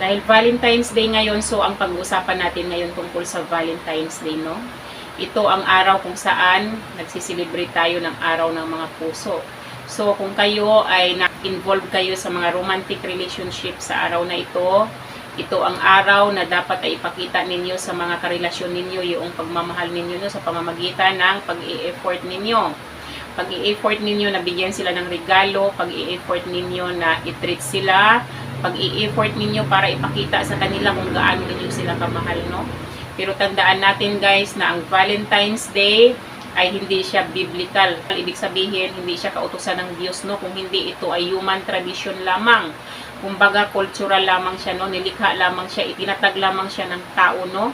Dahil Valentine's Day ngayon, so ang pag-uusapan natin ngayon tungkol sa Valentine's Day, no? Ito ang araw kung saan nagsiselebrate tayo ng araw ng mga puso. So, kung kayo ay na-involve kayo sa mga romantic relationship sa araw na ito ang araw na dapat ay ipakita ninyo sa mga karelasyon ninyo yung pagmamahal ninyo no, sa pamamagitan ng pag-i-effort ninyo. Pag-i-effort ninyo na bigyan sila ng regalo, pag-i-effort ninyo na i-treat sila, pag-i-effort ninyo para ipakita sa kanila kung gaano ninyo sila kamahal, no? Pero tandaan natin guys na ang Valentine's Day ay hindi siya biblical. Ibig sabihin, hindi siya kautusan ng Diyos, no? Kung hindi, ito ay human tradition lamang. Kumbaga, cultural lamang siya, no? Nilikha lamang siya, itinatag lamang siya ng tao, no?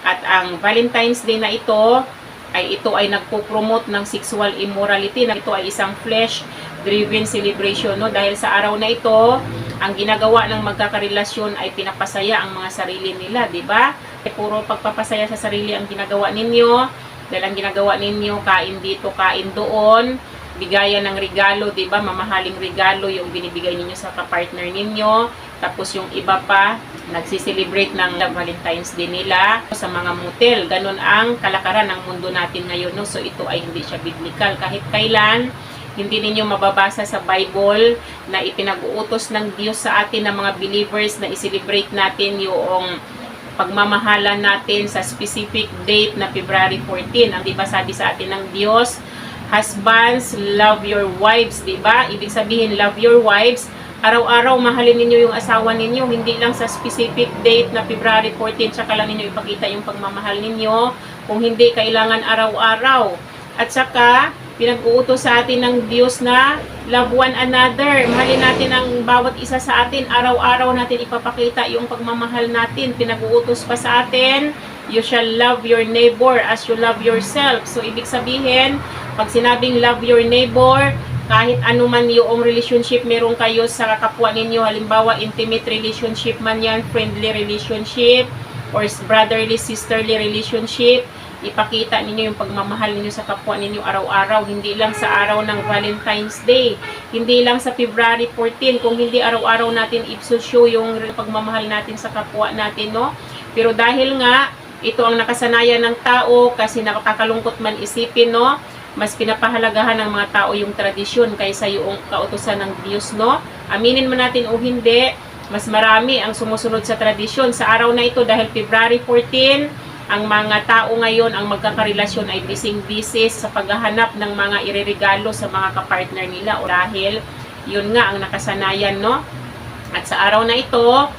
At ang Valentine's Day na ito ay nagpo-promote ng sexual immorality. Ito ay isang flesh-driven celebration, no? Dahil sa araw na ito, ang ginagawa ng magkakarelasyon ay pinapasaya ang mga sarili nila, di ba? Puro pagpapasaya sa sarili ang ginagawa ninyo. Dahil ang ginagawa ninyo, kain dito, kain doon, bigayan ng regalo, di ba? Mamahaling regalo yung binibigay ninyo sa kapartner ninyo. Tapos yung iba pa, nagsiselebrate ng Valentine's Day nila sa mga motel. Ganun ang kalakaran ng mundo natin ngayon, no? So ito ay hindi siya biblical. Kahit kailan, hindi ninyo mababasa sa Bible na ipinag-uutos ng Diyos sa atin ng mga believers na i-celebrate natin yung pagmamahalan natin sa specific date na February 14. Ang diba sabi sa atin ng Diyos, husbands, love your wives, diba? Ibig sabihin, love your wives. Araw-araw, mahalin ninyo yung asawa ninyo. Hindi lang sa specific date na February 14, tsaka lang ninyo ipakita yung pagmamahal ninyo. Kung hindi, kailangan araw-araw. At saka, pinag-uutos sa atin ng Diyos na love one another. Mahalin natin ang bawat isa sa atin. Araw-araw natin ipapakita yung pagmamahal natin. Pinag-uutos pa sa atin, you shall love your neighbor as you love yourself. So, ibig sabihin, pag sinabing love your neighbor, kahit anuman yung relationship meron kayo sa kapwa ninyo, halimbawa intimate relationship man yan, friendly relationship, or brotherly, sisterly relationship, ipakita ninyo yung pagmamahal ninyo sa kapwa ninyo araw-araw, hindi lang sa araw ng Valentine's Day, hindi lang sa February 14, kung hindi araw-araw natin i-show yung pagmamahal natin sa kapwa natin, no? Pero dahil nga, ito ang nakasanayan ng tao, kasi nakakalungkot man isipin, no? Mas pinapahalagahan ng mga tao yung tradisyon kaysa yung kautusan ng Diyos, no? Aminin man natin o hindi, mas marami ang sumusunod sa tradisyon. Sa araw na ito, dahil February 14, ang mga tao ngayon, ang magkakarelasyon ay busy sa paghahanap ng mga ireregalo sa mga kapartner nila. O dahil, yun nga ang nakasanayan, no? At sa araw na ito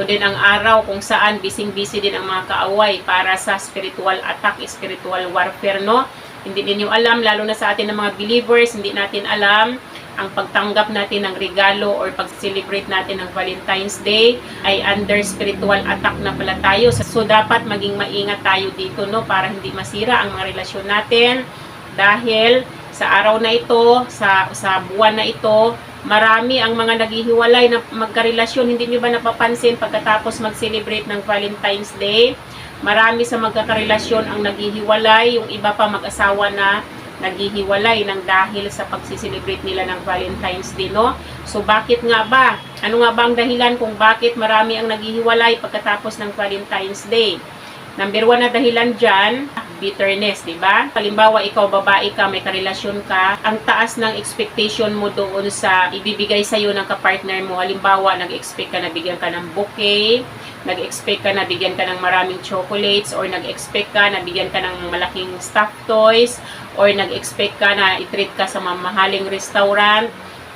din ang araw kung saan busy din ang mga kaaway para sa spiritual attack, spiritual warfare, no? Hindi ninyo alam, lalo na sa atin ng mga believers, hindi natin alam ang pagtanggap natin ng regalo or pag-celebrate natin ng Valentine's Day ay under spiritual attack na pala tayo. So, dapat maging maingat tayo dito, no? Para hindi masira ang mga relasyon natin. Dahil sa araw na ito, sa buwan na ito, marami ang mga naghihiwalay na magkarelasyon. Hindi nyo ba napapansin pagkatapos mag-celebrate ng Valentine's Day? Marami sa magkakarelasyon ang naghihiwalay, yung iba pa mag-asawa na naghihiwalay ng dahil sa pagsiselebrate nila ng Valentine's Day, no? So, bakit nga ba? Ano nga ba ang dahilan kung bakit marami ang naghihiwalay pagkatapos ng Valentine's Day? Number 1 na dahilan dyan, bitterness, di ba? Halimbawa, ikaw babae ka, may karelasyon ka, ang taas ng expectation mo doon sa ibibigay sa'yo ng kapartner mo. Halimbawa, nag-expect ka na bigyan ka ng bouquet, nag-expect ka na bigyan ka ng maraming chocolates, or nag-expect ka na bigyan ka ng malaking stuffed toys, or nag-expect ka na i-treat ka sa mamahaling restaurant,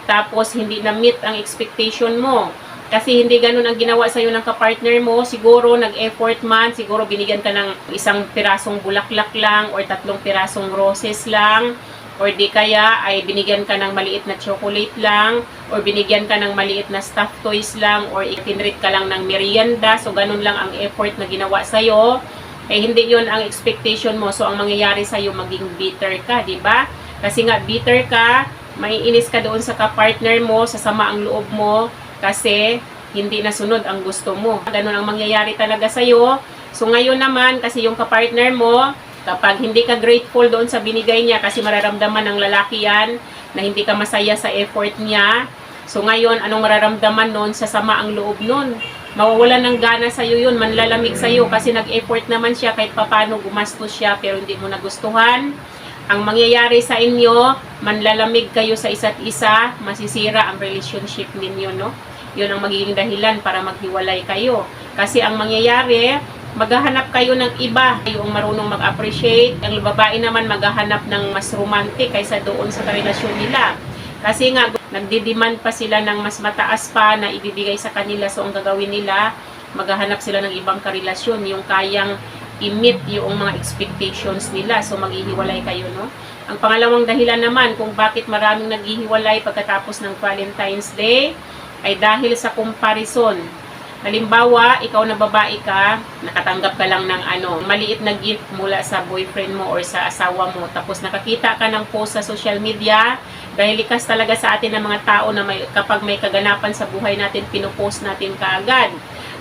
tapos hindi na-meet ang expectation mo. Kasi hindi ganun ang ginawa sa'yo ng kapartner mo, siguro nag-effort man, siguro binigyan ka ng isang pirasong bulaklak lang, or 3 pirasong roses lang, or di kaya ay binigyan ka ng maliit na chocolate lang, or binigyan ka ng maliit na stuffed toys lang, or itinreat ka lang ng merienda. So ganun lang ang effort na ginawa sa'yo. Eh hindi yon ang expectation mo. So ang mangyayari sa'yo, maging bitter ka, di ba? Kasi nga bitter ka, maiinis ka doon sa kapartner mo, sasama ang loob mo, kasi hindi nasunod ang gusto mo. Ganun ang mangyayari talaga sa'yo. So ngayon naman, kasi yung kapartner mo, kapag hindi ka grateful doon sa binigay niya, kasi mararamdaman ng lalaki yan na hindi ka masaya sa effort niya, So ngayon, anong mararamdaman nun? Sasama ang loob nun. Mawawalan ng gana sa'yo yun, manlalamig sa'yo kasi nag-effort naman siya kahit papano gumastos siya pero hindi mo nagustuhan. Ang mangyayari sa inyo, manlalamig kayo sa isa't isa, masisira ang relationship ninyo, no? Yun ang magiging dahilan para maghiwalay kayo. Kasi ang mangyayari, maghahanap kayo ng iba, yung marunong mag-appreciate. Ang babae naman maghahanap ng mas romantic kaysa doon sa relasyon nila. Kasi nga, nagdidemand pa sila ng mas mataas pa na ibibigay sa kanila. So, ang gagawin nila, maghahanap sila ng ibang karelasyon, yung kayang i-meet yung mga expectations nila. So, maghihiwalay kayo, no? Ang pangalawang dahilan naman kung bakit maraming naghihiwalay pagkatapos ng Valentine's Day ay dahil sa comparison. Halimbawa, ikaw na babae ka, nakatanggap ka lang ng maliit na gift mula sa boyfriend mo or sa asawa mo. Tapos nakakita ka ng post sa social media, dahil likas talaga sa atin ng mga tao na kapag may kaganapan sa buhay natin, pinupost natin kaagad.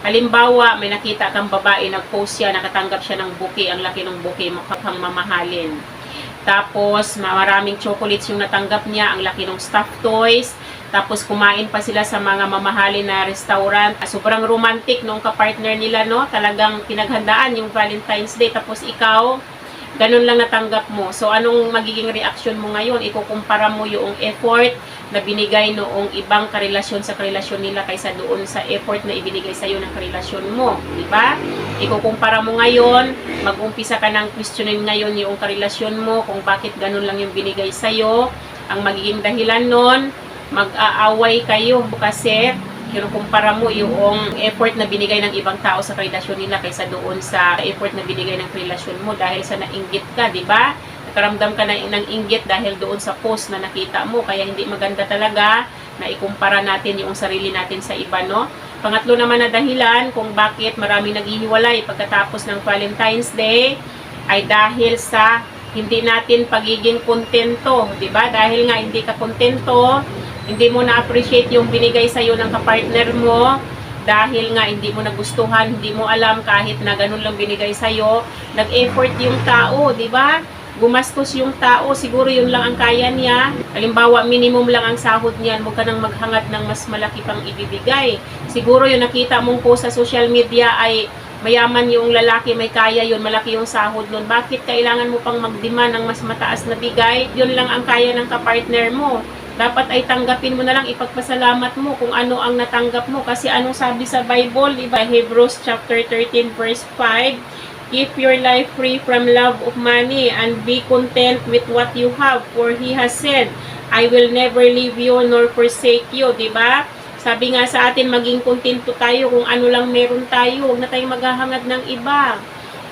Halimbawa, may nakita kang babae, nag-post siya, nakatanggap siya ng bouquet, ang laki ng bouquet, mukhang mamahalin. Tapos, maraming chocolates yung natanggap niya, ang laki ng stuffed toys. Tapos, kumain pa sila sa mga mamahalin na restaurant. Sobrang romantic nung kapartner nila, no? Talagang pinaghandaan yung Valentine's Day. Tapos, ikaw, ganun lang natanggap mo. So, anong magiging reaction mo ngayon? Ikukumpara mo yung effort na binigay noong ibang karelasyon sa karelasyon nila kaysa doon sa effort na ibinigay sa'yo ng karelasyon mo. Diba? Ikukumpara mo ngayon, mag-umpisa ka ng questionin ngayon yung karelasyon mo kung bakit ganun lang yung binigay sa'yo. Ang magiging dahilan nun, mag-aaway kayo kasi kinukumpara mo yung effort na binigay ng ibang tao sa relasyon nila kaysa doon sa effort na binigay ng relasyon mo dahil sa nainggit ka, di ba? Nakaramdam ka ng inggit dahil doon sa post na nakita mo, kaya hindi maganda talaga na ikumpara natin yung sarili natin sa iba, no? Pangatlo naman na dahilan kung bakit maraming naghihiwalay pagkatapos ng Valentine's Day ay dahil sa hindi natin pagiging kontento, di ba? Dahil nga hindi ka kontento, hindi mo na-appreciate yung binigay sa'yo ng kapartner mo dahil nga hindi mo nagustuhan, hindi mo alam kahit na ganun lang binigay sa'yo. Nag-effort yung tao, di ba? Gumastos yung tao, siguro yun lang ang kaya niya. Halimbawa, minimum lang ang sahod niyan, huwag ka nang maghangad ng mas malaki pang ibibigay. Siguro yung nakita mong post sa social media ay mayaman yung lalaki, may kaya yun, malaki yung sahod nun. Bakit kailangan mo pang magdemand ng mas mataas na bigay? Yun lang ang kaya ng kapartner mo. Dapat ay tanggapin mo na lang, ipagpasalamat mo kung ano ang natanggap mo. Kasi anong sabi sa Bible, diba? Hebrews chapter 13 verse 5, keep your life free from love of money and be content with what you have. For He has said, I will never leave you nor forsake you, diba? Sabi nga sa atin, maging kontento tayo kung ano lang meron tayo. Huwag na tayong maghahangad ng iba.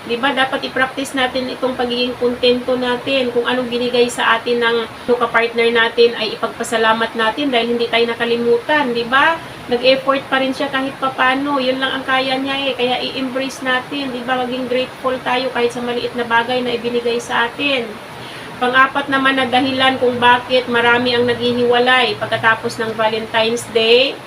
Diba, dapat i-practice natin itong pagiging kontento natin. Kung anong binigay sa atin ng kapartner natin ay ipagpasalamat natin dahil hindi tayo nakalimutan. Diba? Nag-effort pa rin siya kahit papano. Yun lang ang kaya niya eh. Kaya i-embrace natin. Diba? Maging grateful tayo kahit sa maliit na bagay na ibinigay sa atin. Pang-apat naman na dahilan kung bakit marami ang naghihiwalay pagkatapos ng Valentine's Day.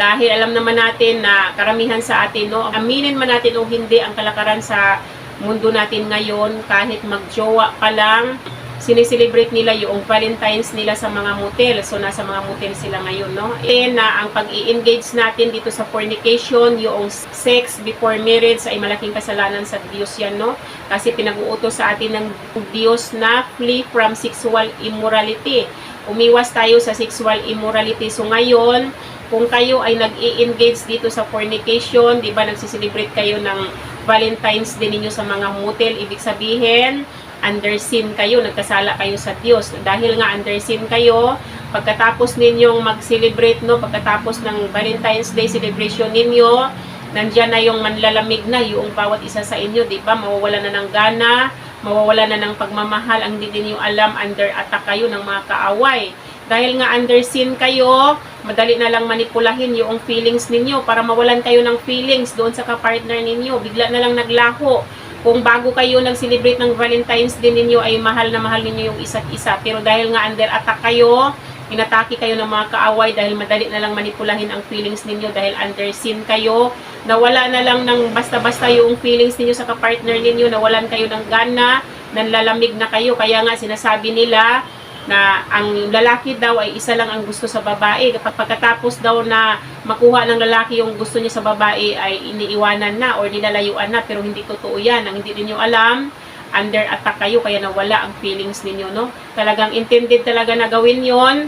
Dahil alam naman natin na karamihan sa atin, no, aminin man natin o hindi ang kalakaran sa mundo natin ngayon, kahit magjowa pa lang, sineselebrate nila yung Valentine's nila sa mga motel. So, nasa mga motel sila ngayon, no? And na ang pag-i-engage natin dito sa fornication, yung sex before marriage ay malaking kasalanan sa Diyos yan, no? Kasi pinag-uutos sa atin ng Diyos na flee from sexual immorality. Umiwas tayo sa sexual immorality. So, ngayon, kung kayo ay nag-i-engage dito sa fornication, di ba, nagsiselebrate kayo ng Valentine's Day ninyo sa mga motel, ibig sabihin, under sin kayo, nagkasala kayo sa Diyos. Dahil nga under sin kayo, pagkatapos ninyong mag-celebrate, no, pagkatapos ng Valentine's Day celebration ninyo, nandyan na yung manlalamig na yung bawat isa sa inyo, di ba, mawawala na ng gana, mawawala na ng pagmamahal, ang hindi niyo alam, under attack kayo ng mga kaaway. Dahil nga under sin kayo, madali na lang manipulahin yung feelings ninyo para mawalan kayo ng feelings doon sa kapartner ninyo. Bigla na lang naglaho. Kung bago kayo nag-celebrate ng Valentine's Day ninyo ay mahal na mahal ninyo yung isa't isa. Pero dahil nga under attack kayo, inatake kayo ng mga kaaway dahil madali na lang manipulahin ang feelings ninyo dahil under sin kayo. Nawala na lang ng basta-basta yung feelings ninyo sa kapartner ninyo, nawalan kayo ng gana, nanlalamig na kayo. Kaya nga sinasabi nila, na ang lalaki daw ay isa lang ang gusto sa babae. Pagkatapos daw na makuha ng lalaki yung gusto niya sa babae ay iniiwanan na or nilalayuan na, pero hindi totoo yan. Ang hindi niyo alam, under attack kayo kaya nawala ang feelings ninyo, no? Talagang intended talaga na gawin yon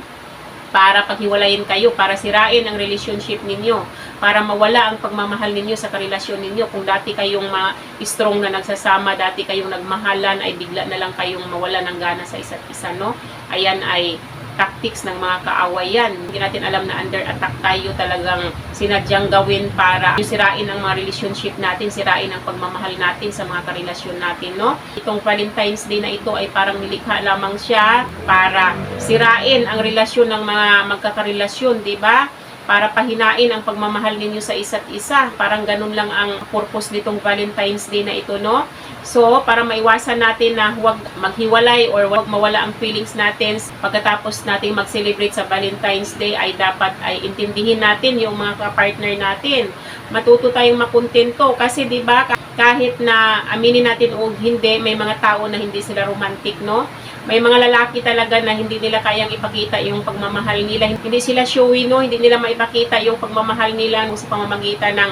para paghiwalayin kayo, para sirain ang relationship ninyo, para mawala ang pagmamahal ninyo sa karelasyon ninyo. Kung dati kayong strong na nagsasama, dati kayong nagmahalan, ay bigla na lang kayong mawala ng gana sa isa't isa, no? Ayan ay tactics ng mga kaaway yan. Hindi natin alam na under attack tayo, talagang sinadyang gawin para sirain ang mga relationship natin, sirain ang pagmamahal natin sa mga karelasyon natin, no? Itong Valentine's Day na ito ay parang nilikha lamang siya para sirain ang relasyon ng mga magkakarelasyon, di ba? Para pahinain ang pagmamahal ninyo sa isa't isa. Parang ganun lang ang purpose nitong Valentine's Day na ito, no? So, para maiwasan natin na huwag maghiwalay or huwag mawala ang feelings natin pagkatapos natin mag-celebrate sa Valentine's Day, ay dapat ay intindihin natin yung mga kapartner natin. Matuto tayong makontento kasi 'di ba, kahit na aminin natin o hindi, may mga tao na hindi sila romantic, no? May mga lalaki talaga na hindi nila kayang ipakita yung pagmamahal nila. Hindi sila showy, no? Hindi nila maipakita yung pagmamahal nila sa pamamagitan ng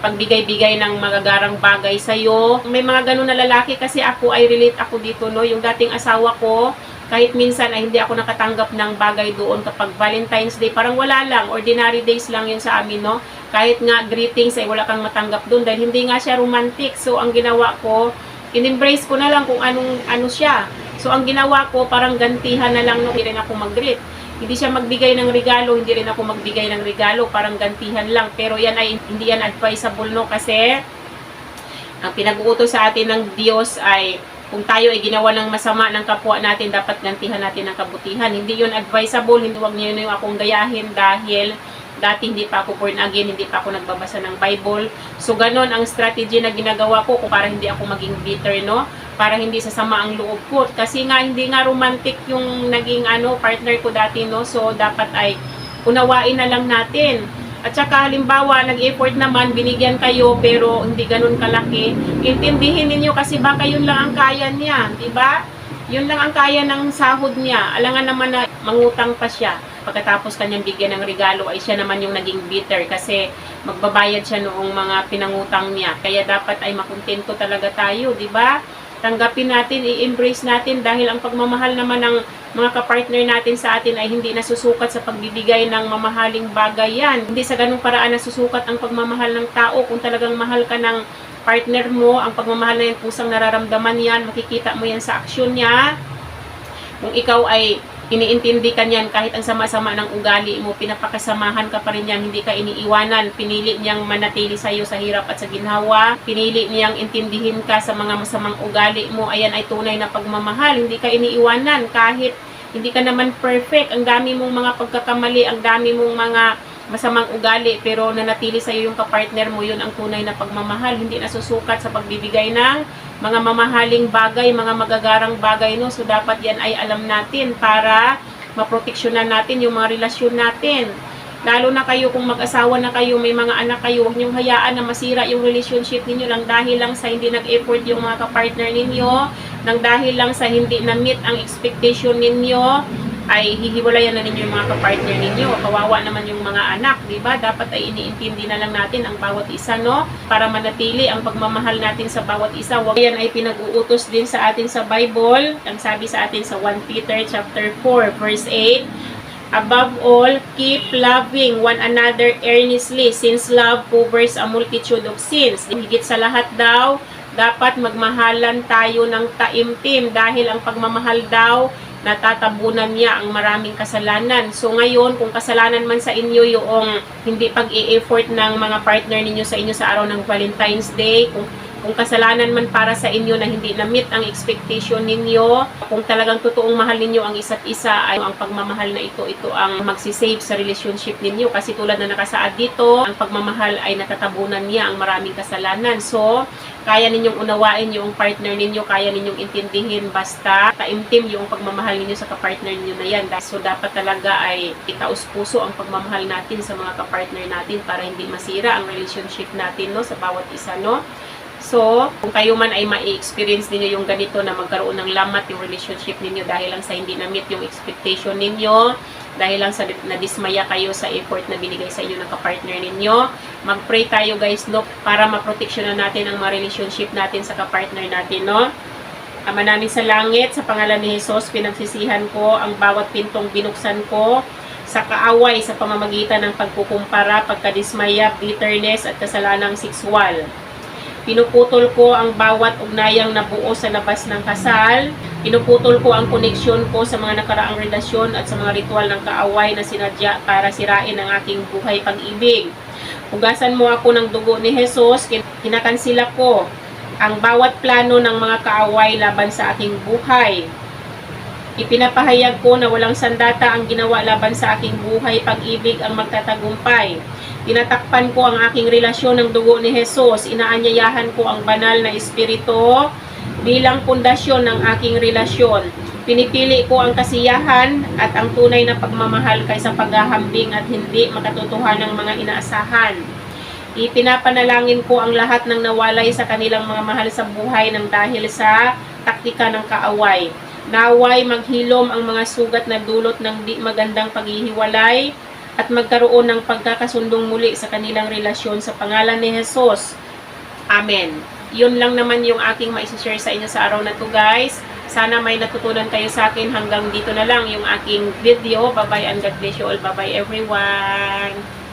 pagbigay-bigay ng magagarang bagay sa'yo. May mga ganun na lalaki kasi ako ay relate ako dito, no? Yung dating asawa ko, kahit minsan ay hindi ako nakatanggap ng bagay doon kapag Valentine's Day, parang wala lang, ordinary days lang yun sa amin, no? Kahit nga greetings ay wala kang matanggap doon dahil hindi nga siya romantic. So, ang ginawa ko, in-embrace ko na lang kung ano siya. So, ang ginawa ko, parang gantihan na lang, no? Hindi rin ako mag-greet. Hindi siya magbigay ng regalo, hindi rin ako magbigay ng regalo, parang gantihan lang. Pero yan ay hindi yan advisable, no? Kasi ang pinag-uutos sa atin ng Diyos ay kung tayo ay ginawa ng masama ng kapwa natin, dapat gantihan natin ng kabutihan. Hindi yun advisable, hindi, wag niyo yung akong gayahin dahil dati hindi pa ako born again, hindi pa ako nagbabasa ng Bible. So, ganon ang strategy na ginagawa ko para hindi ako maging bitter, no? Para hindi sasama ang loob ko. Kasi nga, hindi nga romantic yung naging partner ko dati, no? So, dapat ay unawain na lang natin. At saka, halimbawa, nag-effort naman, binigyan kayo, pero hindi ganun kalaki. Intindihin ninyo kasi baka yun lang ang kaya niya, di ba? Yun lang ang kaya ng sahod niya. Alangan naman na mangutang pa siya. Pagkatapos kanyang bigyan ng regalo, ay siya naman yung naging bitter kasi magbabayad siya noong mga pinangutang niya. Kaya dapat ay makontento talaga tayo, di ba? Tanggapin natin, i-embrace natin dahil ang pagmamahal naman ng mga kapartner natin sa atin ay hindi nasusukat sa pagbibigay ng mamahaling bagay yan. Hindi sa ganung paraan nasusukat ang pagmamahal ng tao. Kung talagang mahal ka ng partner mo, ang pagmamahal na yan, pusang nararamdaman yan, makikita mo yan sa aksyon niya. Kung ikaw ay iniintindi ka niyan, kahit ang sama-sama ng ugali mo, pinapakasamahan ka pa rin yan, hindi ka iniiwanan, pinili niyang manatili sa'yo sa hirap at sa ginhawa, pinili niyang intindihin ka sa mga masamang ugali mo, ayan ay tunay na pagmamahal, hindi ka iniiwanan, kahit hindi ka naman perfect, ang dami mong mga pagkakamali, ang dami mong mga masamang ugali, pero nanatili sa'yo yung kapartner mo, yun ang tunay na pagmamahal, hindi nasusukat sa pagbibigay ng mga mamahaling bagay, mga magagarang bagay, no? So, dapat yan ay alam natin para maproteksyonan natin yung mga relasyon natin. Lalo na kayo, kung mag-asawa na kayo, may mga anak kayo, huwag niyong hayaan na masira yung relationship ninyo lang dahil lang sa hindi nag-effort yung mga kapartner ninyo, nang dahil lang sa hindi na-meet ang expectation ninyo, ay hihiwalayan na ninyo yung mga kapartner ninyo. Kawawa naman yung mga anak, di ba? Dapat ay iniintindi na lang natin ang bawat isa, no? Para manatili ang pagmamahal natin sa bawat isa. Yan ay pinag-uutos din sa atin sa Bible. Ang sabi sa atin sa 1 Peter chapter 4 verse 8, above all, keep loving one another earnestly, since love covers a multitude of sins. Higit sa lahat daw, dapat magmahalan tayo ng taimtim dahil ang pagmamahal daw natatabunan niya ang maraming kasalanan. So ngayon, kung kasalanan man sa inyo yung hindi pag-i-effort ng mga partner ninyo sa inyo sa araw ng Valentine's Day, kung kasalanan man para sa inyo na hindi na-meet ang expectation ninyo, kung talagang totoong mahal ninyo ang isa't isa, ay ang pagmamahal na ito ang magsisave sa relationship ninyo. Kasi tulad na nakasaad dito, ang pagmamahal ay natatabunan niya ang maraming kasalanan. So, kaya ninyong unawain yung partner ninyo, kaya ninyong intindihin, basta taimtim yung pagmamahal ninyo sa kapartner ninyo na yan. So, dapat talaga ay itaus-puso ang pagmamahal natin sa mga kapartner natin para hindi masira ang relationship natin, no, sa bawat isa, no. So, kung kayo man ay ma-experience ninyo yung ganito na magkaroon ng lamat yung relationship ninyo dahil lang sa hindi na-meet yung expectation ninyo, dahil lang sa nadismaya kayo sa effort na binigay sa inyo ng kapartner ninyo, mag-pray tayo guys, no, para maproteksyonan natin ang mga relationship natin sa kapartner natin, no. Ama namin sa langit, sa pangalan ni Jesus, pinagsisihan ko ang bawat pintong binuksan ko sa kaaway sa pamamagitan ng pagkukumpara, pagkadismaya, bitterness at kasalanang sexual. Pinuputol ko ang bawat ugnayang nabuo sa labas ng kasal. Pinuputol ko ang koneksyon ko sa mga nakaraang relasyon at sa mga ritual ng kaaway na sinadya para sirain ang aking buhay pag-ibig. Hugasan mo ako ng dugo ni Jesus. Kinakansila ko ang bawat plano ng mga kaaway laban sa aking buhay. Ipinapahayag ko na walang sandata ang ginawa laban sa aking buhay pag-ibig ang magtatagumpay. Tinatakpan ko ang aking relasyon ng dugo ni Jesus. Inaanyayahan ko ang banal na espiritu bilang pundasyon ng aking relasyon. Pinipili ko ang kasiyahan at ang tunay na pagmamahal kaysa paghahambing at hindi makatotohanan ng mga inaasahan. Ipinapanalangin ko ang lahat ng nawalay sa kanilang mga mahal sa buhay ng dahil sa taktika ng kaaway. Naway maghilom ang mga sugat na dulot ng di magandang paghihiwalay at magkaroon ng pagkakasundong muli sa kanilang relasyon sa pangalan ni Jesus. Amen. Yun lang naman yung aking ma-share sa inyo sa araw na to guys. Sana may natutunan kayo sa akin. Hanggang dito na lang yung aking video. Bye-bye and God bless you all. Bye-bye everyone.